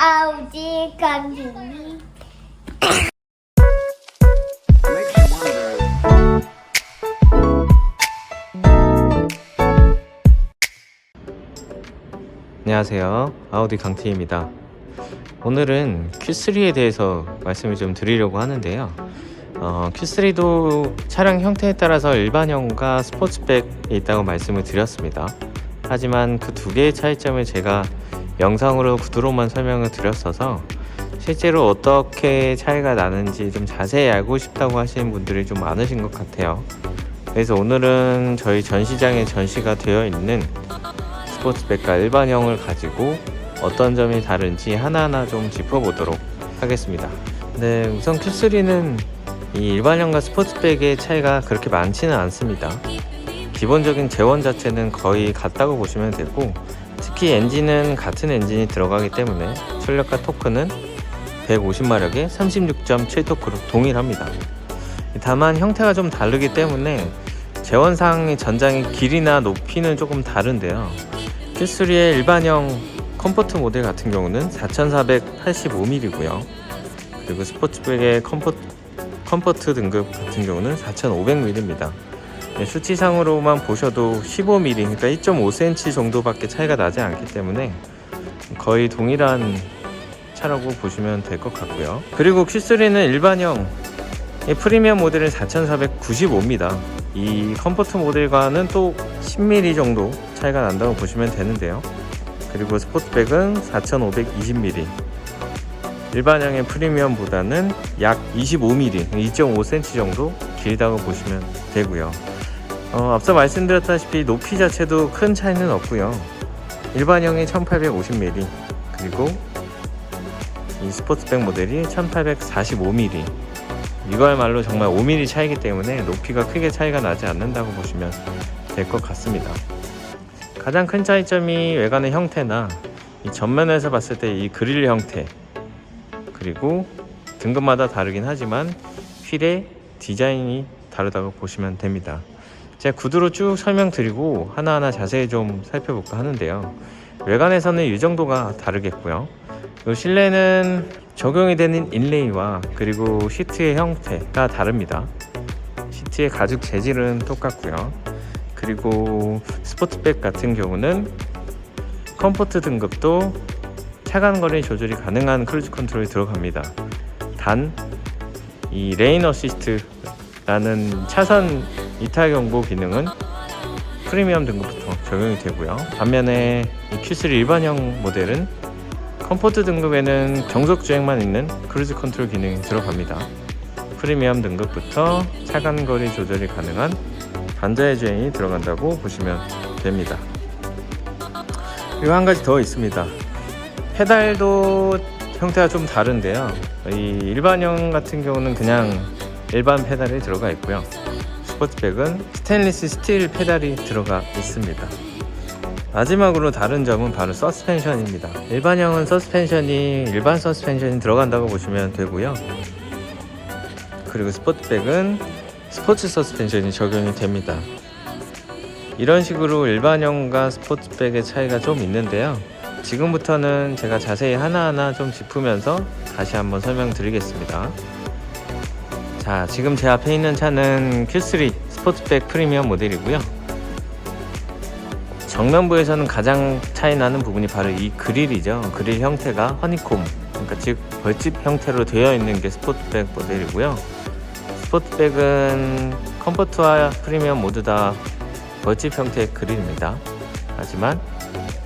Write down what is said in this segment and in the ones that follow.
아우지 강진이. 안녕하세요, 아우디 강티입니다. 오늘은 Q3에 대해서 말씀을 좀 드리려고 하는데요. Q3도 차량 형태에 따라서 일반형과 스포츠백이 있다고 말씀을 드렸습니다. 하지만 그 두 개의 차이점을 제가 영상으로 구두로만 설명을 드렸어서 실제로 어떻게 차이가 나는지 좀 자세히 알고 싶다고 하시는 분들이 좀 많으신 것 같아요. 그래서 오늘은 저희 전시장에 전시가 되어 있는 스포츠백과 일반형을 가지고 어떤 점이 다른지 하나하나 좀 짚어보도록 하겠습니다. 네, 우선 Q3는 이 일반형과 스포츠백의 차이가 그렇게 많지는 않습니다. 기본적인 제원 자체는 거의 같다고 보시면 되고, 특히 엔진은 같은 엔진이 들어가기 때문에 출력과 토크는 150마력에 36.7토크로 동일합니다. 다만 형태가 좀 다르기 때문에 제원상의 전장의 길이나 높이는 조금 다른데요. Q3의 일반형 컴포트 모델 같은 경우는 4485mm고요. 그리고 스포츠백의 컴포트 등급 같은 경우는 4500mm입니다. 수치상으로만 보셔도 15mm, 그러니까 2.5cm 정도밖에 차이가 나지 않기 때문에 거의 동일한 차라고 보시면 될 것 같고요. 그리고 Q3는 일반형 프리미엄 모델은 4495입니다. 이 컴포트 모델과는 또 10mm 정도 차이가 난다고 보시면 되는데요. 그리고 스포츠백은 4520mm, 일반형의 프리미엄보다는 약 25mm, 2.5cm 정도 길다고 보시면 되고요. 앞서 말씀드렸다시피 높이 자체도 큰 차이는 없고요. 일반형이 1850mm, 그리고 이 스포츠백 모델이 1845mm, 이거야말로 정말 5mm 차이기 때문에 높이가 크게 차이가 나지 않는다고 보시면 될 것 같습니다. 가장 큰 차이점이 외관의 형태나 이 전면에서 봤을 때 이 그릴 형태, 그리고 등급마다 다르긴 하지만 휠의 디자인이 다르다고 보시면 됩니다. 제가 구두로 쭉 설명드리고 하나하나 자세히 좀 살펴볼까 하는데요. 외관에서는 이 정도가 다르겠고요. 실내는 적용이 되는 인레이와 그리고 시트의 형태가 다릅니다. 시트의 가죽 재질은 똑같고요. 그리고 스포츠백 같은 경우는 컴포트 등급도 차간거리 조절이 가능한 크루즈 컨트롤이 들어갑니다. 단 이 레인 어시스트라는 차선 이탈 경보 기능은 프리미엄 등급부터 적용이 되고요. 반면에 이 Q3 일반형 모델은 컴포트 등급에는 정속 주행만 있는 크루즈 컨트롤 기능이 들어갑니다. 프리미엄 등급부터 차간거리 조절이 가능한 반자의 주행이 들어간다고 보시면 됩니다. 그리고 한 가지 더 있습니다. 페달도 형태가 좀 다른데요. 이 일반형 같은 경우는 그냥 일반 페달이 들어가 있고요. 스포츠백은 스테인리스 스틸 페달이 들어가 있습니다. 마지막으로 다른 점은 바로 서스펜션입니다. 일반형은 서스펜션이 일반 서스펜션이 들어간다고 보시면 되고요. 그리고 스포츠백은 스포츠 서스펜션이 적용이 됩니다. 이런 식으로 일반형과 스포츠백의 차이가 좀 있는데요. 지금부터는 제가 자세히 하나하나 좀 짚으면서 다시 한번 설명드리겠습니다. 자, 지금 제 앞에 있는 차는 Q3 스포츠백 프리미엄 모델이고요. 정면부에서는 가장 차이 나는 부분이 바로 이 그릴이죠. 그릴 형태가 허니콤, 그러니까 즉 벌집 형태로 되어 있는 게 스포츠백 모델이고요. 스포츠백은 컴포트와 프리미엄 모두 다 벌집 형태의 그릴입니다. 하지만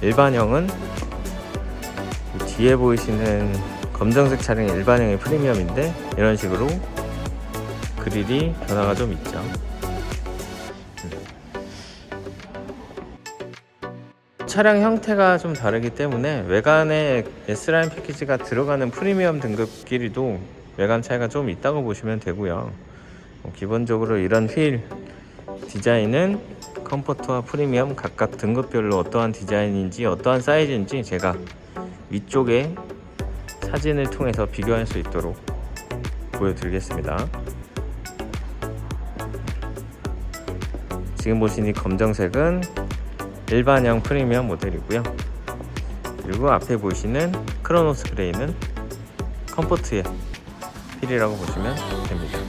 일반형은 뒤에 보이시는 검정색 차량이 일반형의 프리미엄인데 이런 식으로 그릴이 변화가 좀 있죠. 차량 형태가 좀 다르기 때문에 외관에 S라인 패키지가 들어가는 프리미엄 등급 길이도 외관 차이가 좀 있다고 보시면 되고요. 기본적으로 이런 휠 디자인은 컴포트와 프리미엄 각각 등급별로 어떠한 디자인인지 어떠한 사이즈인지 제가 위쪽에 사진을 통해서 비교할 수 있도록 보여드리겠습니다. 지금 보신 이 검정색은 일반형 프리미엄 모델이고요. 그리고 앞에 보이시는 크로노스 그레이는 컴포트의 휠이라고 보시면 됩니다.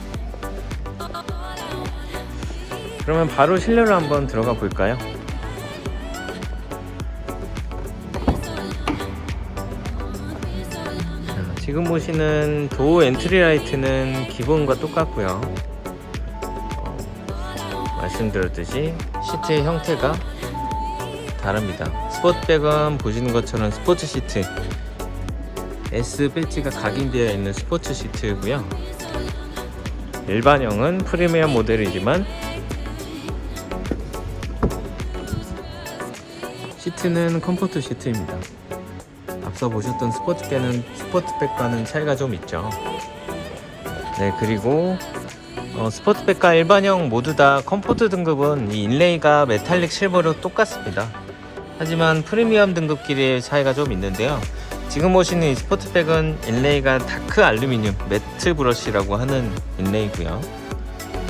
그러면 바로 실내로 한번 들어가 볼까요? 지금 보시는 도어 엔트리 라이트는 기본과 똑같고요. 말씀드렸듯이 시트의 형태가 다릅니다. 스포츠백은 보시는 것처럼 스포츠 시트, S 배지가 각인되어 있는 스포츠 시트고요. 일반형은 프리미엄 모델이지만 시트는 컴포트 시트입니다. 앞서 보셨던 스포츠백과는 차이가 좀 있죠. 네, 그리고 스포츠백과 일반형 모두 다 컴포트 등급은 이 인레이가 메탈릭 실버로 똑같습니다. 하지만 프리미엄 등급끼리의 차이가 좀 있는데요. 지금 보시는 이 스포츠백은 인레이가 다크 알루미늄 매트 브러쉬라고 하는 인레이고요.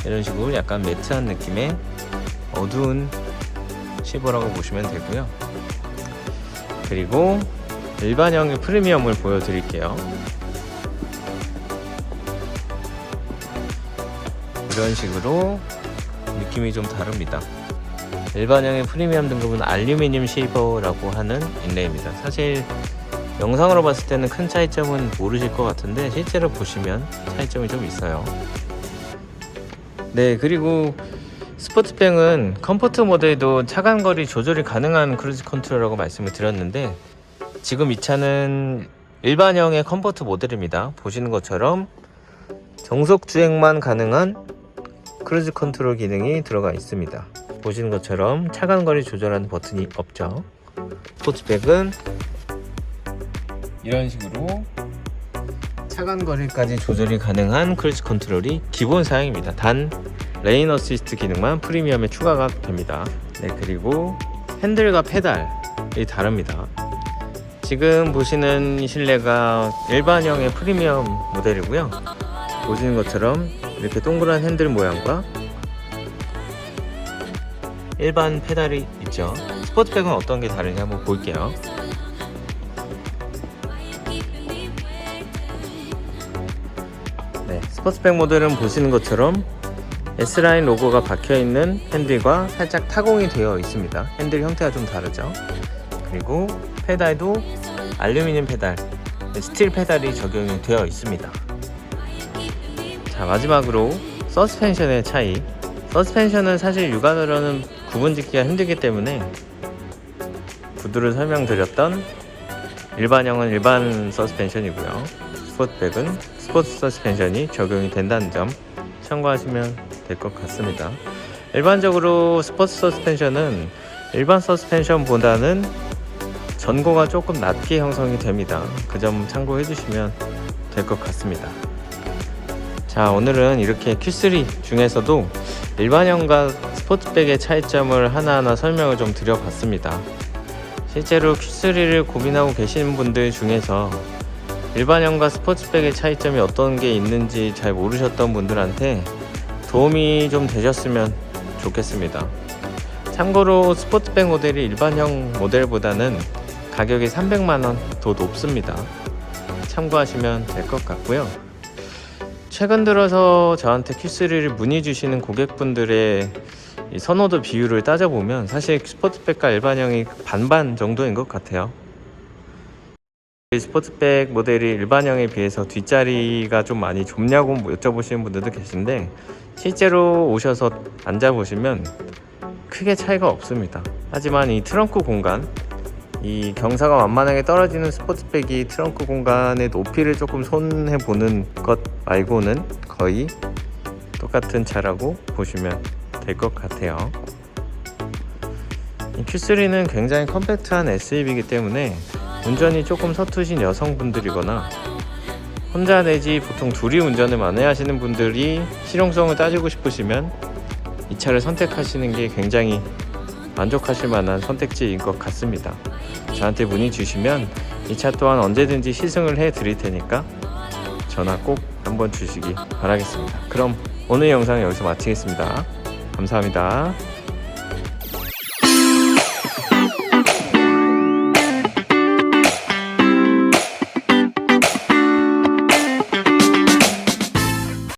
이런 식으로 약간 매트한 느낌의 어두운 실버라고 보시면 되고요. 그리고 일반형의 프리미엄을 보여드릴게요. 이런 식으로 느낌이 좀 다릅니다. 일반형의 프리미엄 등급은 알루미늄 실버라고 하는 인레이입니다. 사실 영상으로 봤을 때는 큰 차이점은 모르실 것 같은데 실제로 보시면 차이점이 좀 있어요. 네, 그리고 스포츠백은 컴포트 모드에도 차간거리 조절이 가능한 크루즈 컨트롤이라고 말씀을 드렸는데 지금 이 차는 일반형의 컴포트 모델입니다. 보시는 것처럼 정속 주행만 가능한 크루즈 컨트롤 기능이 들어가 있습니다. 보시는 것처럼 차간거리 조절하는 버튼이 없죠. 스포츠백은 이런 식으로 차간거리까지 조절이 가능한 크루즈 컨트롤이 기본 사양입니다. 단 레인 어시스트 기능만 프리미엄에 추가가 됩니다. 네, 그리고 핸들과 페달이 다릅니다. 지금 보시는 실내가 일반형의 프리미엄 모델이고요. 보시는 것처럼 이렇게 동그란 핸들 모양과 일반 페달이 있죠. 스포츠백은 어떤 게 다른지 한번 볼게요. 네, 스포츠백 모델은 보시는 것처럼 S라인 로고가 박혀있는 핸들과 살짝 타공이 되어 있습니다. 핸들 형태가 좀 다르죠. 그리고 페달도 알루미늄 페달, 스틸 페달이 적용이 되어 있습니다. 자, 마지막으로 서스펜션의 차이. 서스펜션은 사실 육안으로는 구분짓기가 힘들기 때문에 구두를 설명드렸던 일반형은 일반 서스펜션이고요. 스포츠백은 스포츠 서스펜션이 적용이 된다는 점 참고하시면 될 것 같습니다. 일반적으로 스포츠 서스펜션은 일반 서스펜션보다는 전고가 조금 낮게 형성이 됩니다. 그 점 참고해 주시면 될 것 같습니다. 자, 오늘은 이렇게 Q3 중에서도 일반형과 스포츠백의 차이점을 하나하나 설명을 좀 드려봤습니다. 실제로 Q3를 고민하고 계시는 분들 중에서 일반형과 스포츠백의 차이점이 어떤 게 있는지 잘 모르셨던 분들한테 도움이 좀 되셨으면 좋겠습니다. 참고로 스포츠백 모델이 일반형 모델보다는 가격이 300만원 더 높습니다. 참고하시면 될 것 같고요. 최근 들어서 저한테 Q3를 문의 주시는 고객분들의 선호도 비율을 따져보면 사실 스포츠백과 일반형이 반반 정도인 것 같아요. 스포츠백 모델이 일반형에 비해서 뒷자리가 좀 많이 좁냐고 여쭤보시는 분들도 계신데 실제로 오셔서 앉아보시면 크게 차이가 없습니다. 하지만 이 트렁크 공간, 이 경사가 완만하게 떨어지는 스포츠백이 트렁크 공간의 높이를 조금 손해보는 것 말고는 거의 똑같은 차라고 보시면 될 것 같아요. 이 Q3는 굉장히 컴팩트한 SUV이기 때문에 운전이 조금 서투신 여성분들이거나 혼자 내지 보통 둘이 운전을 많이 하시는 분들이 실용성을 따지고 싶으시면 이 차를 선택하시는 게 굉장히 만족하실 만한 선택지인 것 같습니다. 저한테 문의 주시면 이 차 또한 언제든지 시승을 해 드릴 테니까 전화 꼭 한번 주시기 바라겠습니다. 그럼 오늘 영상은 여기서 마치겠습니다. 감사합니다.